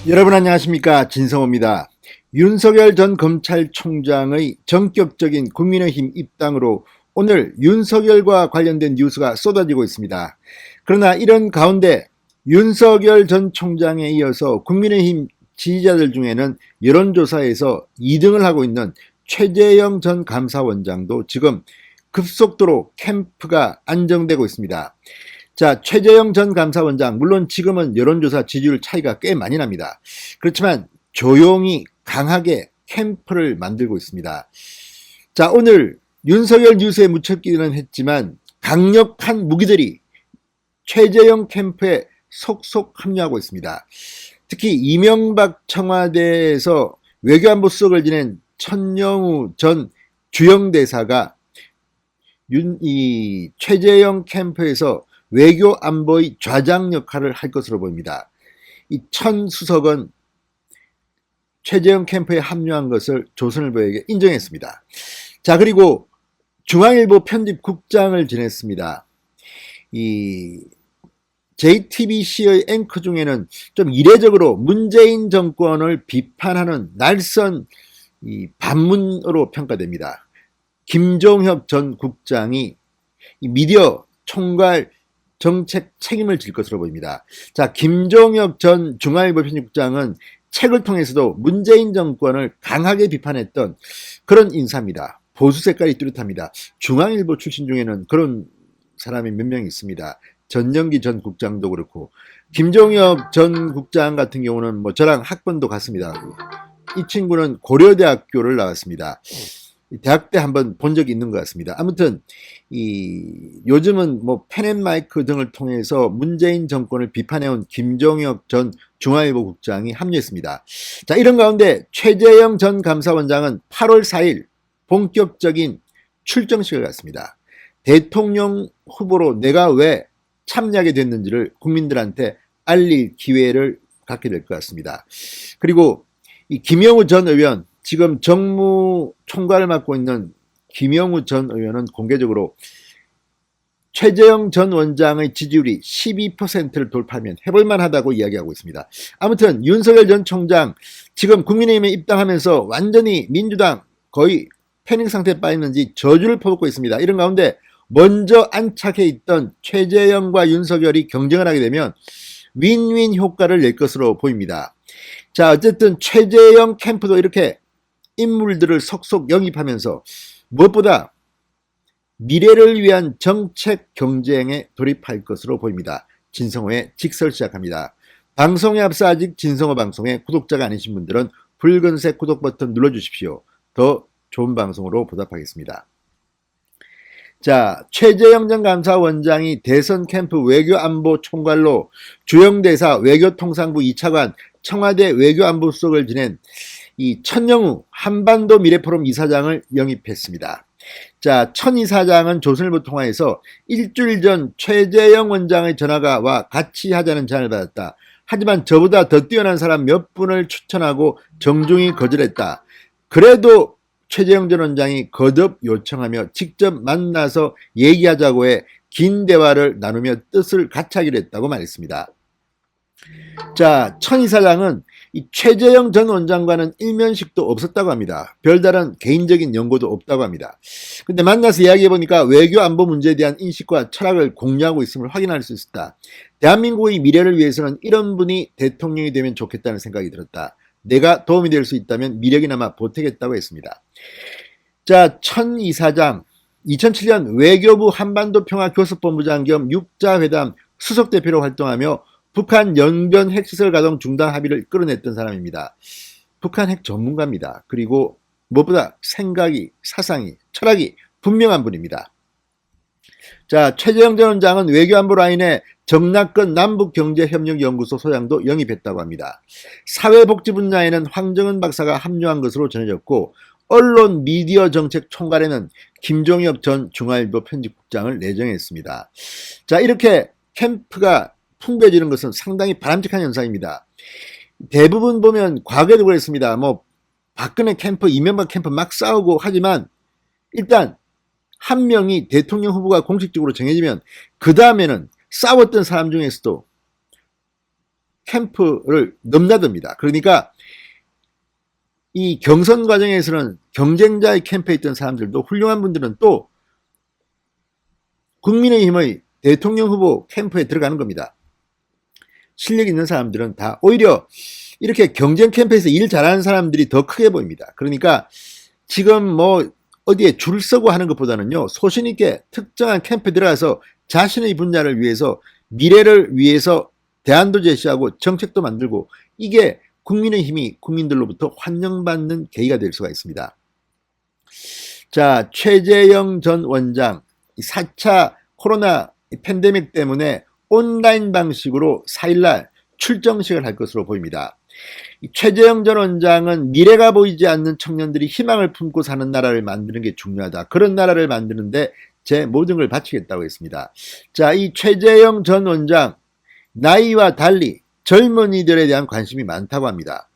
여러분 안녕하십니까, 진성호입니다. 윤석열 전 검찰총장의 전격적인 국민의힘 입당으로 오늘 윤석열과 관련된 뉴스가 쏟아지고 있습니다. 그러나 이런 가운데 윤석열 전 총장에 이어서 국민의힘 지지자들 중에는 여론조사에서 2등을 하고 있는 최재형 전 감사원장도 지금 급속도로 캠프가 안정되고 있습니다. 자, 최재형 전 감사원장, 물론 지금은 여론조사 지지율 차이가 꽤 많이 납니다. 그렇지만 조용히 강하게 캠프를 만들고 있습니다. 자, 오늘 윤석열 뉴스에 묻혔기는 했지만 강력한 무기들이 최재형 캠프에 속속 합류하고 있습니다. 특히 이명박 청와대에서 외교안보 수석을 지낸 천영우 전 주영대사가 이 최재형 캠프에서 외교 안보의 좌장 역할을 할 것으로 보입니다. 이 천 수석은 최재형 캠프에 합류한 것을 조선일보에게 인정했습니다. 자, 그리고 중앙일보 편집국장을 지냈습니다. 이 JTBC의 앵커 중에는 좀 이례적으로 문재인 정권을 비판하는 날선 이 반문으로 평가됩니다. 김종혁 전 국장이 이 미디어 총괄 정책 책임을 질 것으로 보입니다. 자, 김종혁 전 중앙일보 편집국장은 책을 통해서도 문재인 정권을 강하게 비판했던 그런 인사입니다. 보수 색깔이 뚜렷합니다. 중앙일보 출신 중에는 그런 사람이 몇 명 있습니다. 전영기 전 국장도 그렇고, 김종혁 전 국장 같은 경우는 뭐 저랑 학번도 같습니다. 이 친구는 고려대학교를 나왔습니다. 대학 때 한번 본 적이 있는 것 같습니다. 아무튼 요즘은 뭐 펜앤마이크 등을 통해서 문재인 정권을 비판해온 김종혁 전 중앙일보 국장이 합류했습니다. 자, 이런 가운데 최재형 전 감사원장은 8월 4일 본격적인 출정식을 갖습니다. 대통령 후보로 내가 왜 참여하게 됐는지를 국민들한테 알릴 기회를 갖게 될 것 같습니다. 그리고 이 김영우 전 의원, 지금 정무 총괄을 맡고 있는 김영우 전 의원은 공개적으로 최재형 전 원장의 지지율이 12%를 돌파하면 해볼만 하다고 이야기하고 있습니다. 아무튼 윤석열 전 총장 지금 국민의힘에 입당하면서 완전히 민주당 거의 패닉 상태에 빠졌는지 저주를 퍼붓고 있습니다. 이런 가운데 먼저 안착해 있던 최재형과 윤석열이 경쟁을 하게 되면 윈윈 효과를 낼 것으로 보입니다. 자, 어쨌든 최재형 캠프도 이렇게 인물들을 속속 영입하면서 무엇보다 미래를 위한 정책 경쟁에 돌입할 것으로 보입니다. 진성호의 직설 시작합니다. 방송에 앞서 아직 진성호 방송에 구독자가 아니신 분들은 붉은색 구독 버튼 눌러주십시오. 더 좋은 방송으로 보답하겠습니다. 자, 최재형 전 감사원장이 대선 캠프 외교안보 총괄로 주영대사 외교통상부 2차관 청와대 외교안보수석을 지낸 이 천영우 한반도 미래포럼 이사장을 영입했습니다. 자, 천 이사장은 조선일보 통화에서 일주일 전 최재형 원장의 전화가 와 같이 하자는 제안을 받았다. 하지만 저보다 더 뛰어난 사람 몇 분을 추천하고 정중히 거절했다. 그래도 최재형 전 원장이 거듭 요청하며 직접 만나서 얘기하자고 해 긴 대화를 나누며 뜻을 같이 하기로 했다고 말했습니다. 자, 천 이사장은 이 최재형 전 원장과는 일면식도 없었다고 합니다. 별다른 개인적인 연고도 없다고 합니다. 근데 만나서 이야기해보니까 외교 안보 문제에 대한 인식과 철학을 공유하고 있음을 확인할 수 있었다. 대한민국의 미래를 위해서는 이런 분이 대통령이 되면 좋겠다는 생각이 들었다. 내가 도움이 될 수 있다면 미력이나마 보태겠다고 했습니다. 자, 천 이사장 2007년 외교부 한반도 평화교섭본부장 겸 육자회담 수석대표로 활동하며 북한 연변 핵시설 가동 중단 합의를 끌어냈던 사람입니다. 북한 핵 전문가입니다. 그리고 무엇보다 생각이, 사상이, 철학이 분명한 분입니다. 자, 최재형 전 원장은 외교안보 라인에 정낙근 남북경제협력연구소 소장도 영입했다고 합니다. 사회복지 분야에는 황정은 박사가 합류한 것으로 전해졌고, 언론 미디어 정책 총괄에는 김종혁 전 중앙일보 편집국장을 내정했습니다. 자, 이렇게 캠프가 풍부해지는 것은 상당히 바람직한 현상입니다. 대부분 보면 과거에도 그랬습니다. 뭐 박근혜 캠프, 이명박 캠프 막 싸우고 하지만 일단 한 명이 대통령 후보가 공식적으로 정해지면 그 다음에는 싸웠던 사람 중에서도 캠프를 넘나듭니다. 그러니까 이 경선 과정에서는 경쟁자의 캠프에 있던 사람들도 훌륭한 분들은 또 국민의힘의 대통령 후보 캠프에 들어가는 겁니다. 실력 있는 사람들은 다 오히려 이렇게 경쟁 캠프에서 일 잘하는 사람들이 더 크게 보입니다. 그러니까 지금 뭐 어디에 줄 서고 하는 것보다는요, 소신 있게 특정한 캠프에 들어가서 자신의 분야를 위해서, 미래를 위해서 대안도 제시하고 정책도 만들고, 이게 국민의힘이 국민들로부터 환영받는 계기가 될 수가 있습니다. 자, 최재형 전 원장 4차 코로나 팬데믹 때문에 온라인 방식으로 4일날 출정식을 할 것으로 보입니다. 최재형 전 원장은 미래가 보이지 않는 청년들이 희망을 품고 사는 나라를 만드는 게 중요하다. 그런 나라를 만드는데 제 모든 걸 바치겠다고 했습니다. 자, 이 최재형 전 원장 나이와 달리 젊은이들에 대한 관심이 많다고 합니다.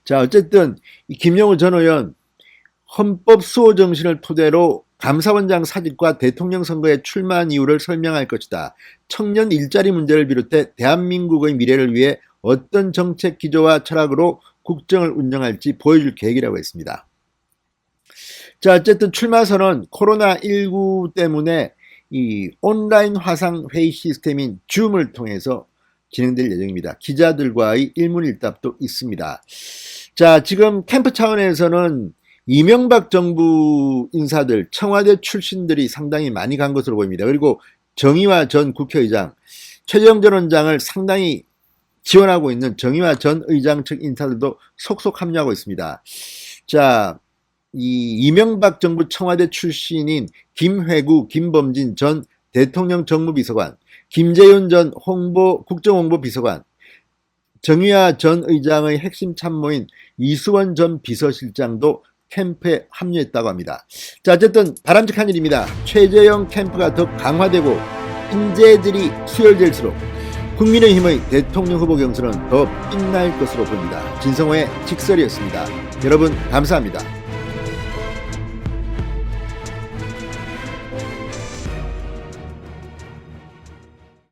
자, 어쨌든 이 김영우 전 의원 헌법 수호 정신을 토대로 감사원장 사직과 대통령 선거에 출마한 이유를 설명할 것이다. 청년 일자리 문제를 비롯해 대한민국의 미래를 위해 어떤 정책 기조와 철학으로 국정을 운영할지 보여줄 계획이라고 했습니다. 자, 어쨌든 출마 선언 코로나19 때문에 이 온라인 화상 회의 시스템인 줌을 통해서 진행될 예정입니다. 기자들과의 일문일답도 있습니다. 자, 지금 캠프 차원에서는 이명박 정부 인사들, 청와대 출신들이 상당히 많이 간 것으로 보입니다. 그리고 정의화 전 국회의장, 최재형 전 원장을 상당히 지원하고 있는 정의화 전 의장 측 인사들도 속속 합류하고 있습니다. 자, 이 이명박 정부 청와대 출신인 김회구, 김범진 전 대통령 정무비서관, 김재윤 전 국정홍보비서관, 정의화 전 의장의 핵심 참모인 이수원 전 비서실장도 캠프에 합류했다고 합니다. 자, 어쨌든 바람직한 일입니다. 최재형 캠프가 더 강화되고 인재들이 수혈될수록 국민의힘의 대통령 후보 경선은 더 빛날 것으로 보입니다. 진성호의 직설이었습니다. 여러분 감사합니다.